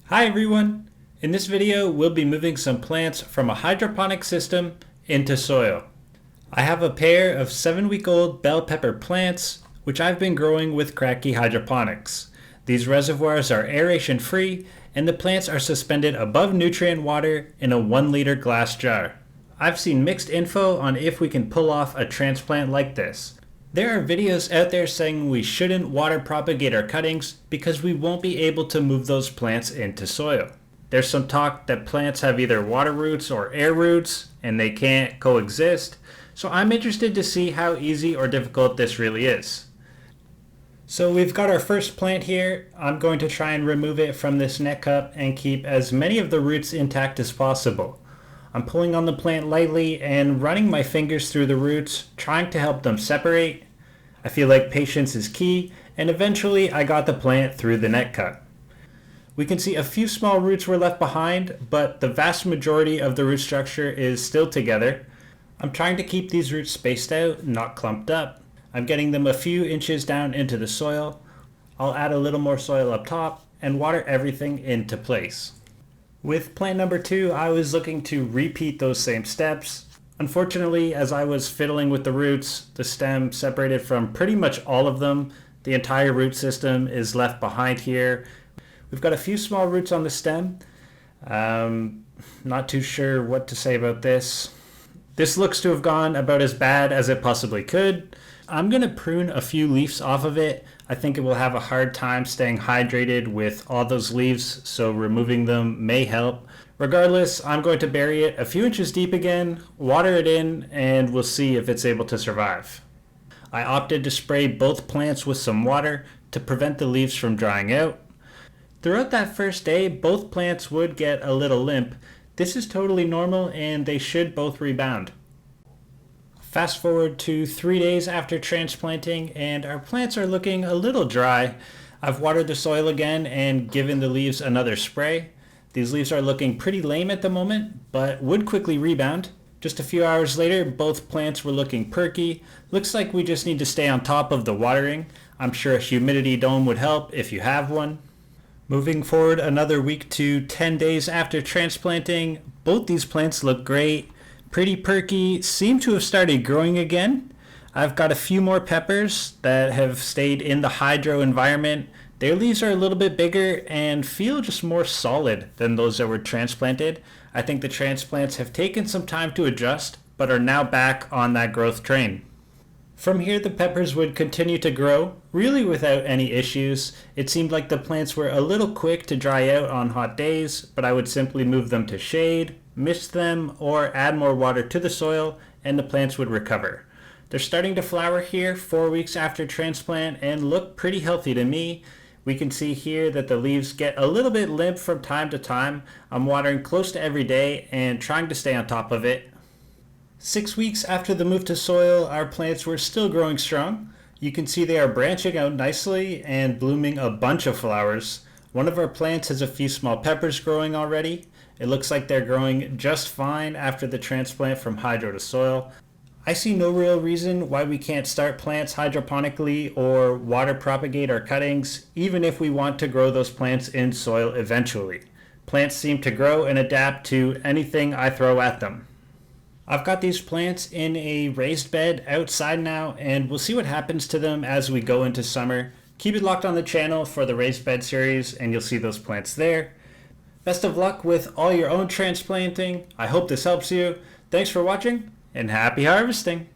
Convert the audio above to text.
Hi everyone! In this video, we'll be moving some plants from a hydroponic system into soil. I have a pair of 7-week-old bell pepper plants, which I've been growing with Cracky Hydroponics. These reservoirs are aeration free, and the plants are suspended above nutrient water in a 1-liter glass jar. I've seen mixed info on if we can pull off a transplant like this. There are videos out there saying we shouldn't water propagate our cuttings because we won't be able to move those plants into soil. There's some talk that plants have either water roots or air roots and they can't coexist, so I'm interested to see how easy or difficult this really is. So we've got our first plant here. I'm going to try and remove it from this net cup and keep as many of the roots intact as possible. I'm pulling on the plant lightly and running my fingers through the roots, trying to help them separate. I feel like patience is key, and eventually I got the plant through the net cut. We can see a few small roots were left behind, but the vast majority of the root structure is still together. I'm trying to keep these roots spaced out, not clumped up. I'm getting them a few inches down into the soil. I'll add a little more soil up top and water everything into place. With plant number 2, I was looking to repeat those same steps. Unfortunately, as I was fiddling with the roots, the stem separated from pretty much all of them. The entire root system is left behind here. We've got a few small roots on the stem. Not too sure what to say about this. This looks to have gone about as bad as it possibly could. I'm going to prune a few leaves off of it. I think it will have a hard time staying hydrated with all those leaves, so removing them may help. Regardless, I'm going to bury it a few inches deep again, water it in, and we'll see if it's able to survive. I opted to spray both plants with some water to prevent the leaves from drying out. Throughout that first day, both plants would get a little limp. This is totally normal and they should both rebound. Fast forward to 3 days after transplanting and our plants are looking a little dry. I've watered the soil again and given the leaves another spray. These leaves are looking pretty lame at the moment, but would quickly rebound. Just a few hours later, both plants were looking perky. Looks like we just need to stay on top of the watering. I'm sure a humidity dome would help if you have one. Moving forward another week to 10 days after transplanting, both these plants look great. Pretty perky, seem to have started growing again. I've got a few more peppers that have stayed in the hydro environment. Their leaves are a little bit bigger and feel just more solid than those that were transplanted. I think the transplants have taken some time to adjust, but are now back on that growth train. From here, the peppers would continue to grow, really without any issues. It seemed like the plants were a little quick to dry out on hot days, but I would simply move them to shade, mist them, or add more water to the soil, and the plants would recover. They're starting to flower here 4 weeks after transplant and look pretty healthy to me. We can see here that the leaves get a little bit limp from time to time. I'm watering close to every day and trying to stay on top of it. 6 weeks after the move to soil, our plants were still growing strong. You can see they are branching out nicely and blooming a bunch of flowers. One of our plants has a few small peppers growing already. It looks like they're growing just fine after the transplant from hydro to soil. I see no real reason why we can't start plants hydroponically or water propagate our cuttings, even if we want to grow those plants in soil eventually. Plants seem to grow and adapt to anything I throw at them. I've got these plants in a raised bed outside now, and we'll see what happens to them as we go into summer. Keep it locked on the channel for the raised bed series, and you'll see those plants there. Best of luck with all your own transplanting. I hope this helps you. Thanks for watching, and happy harvesting!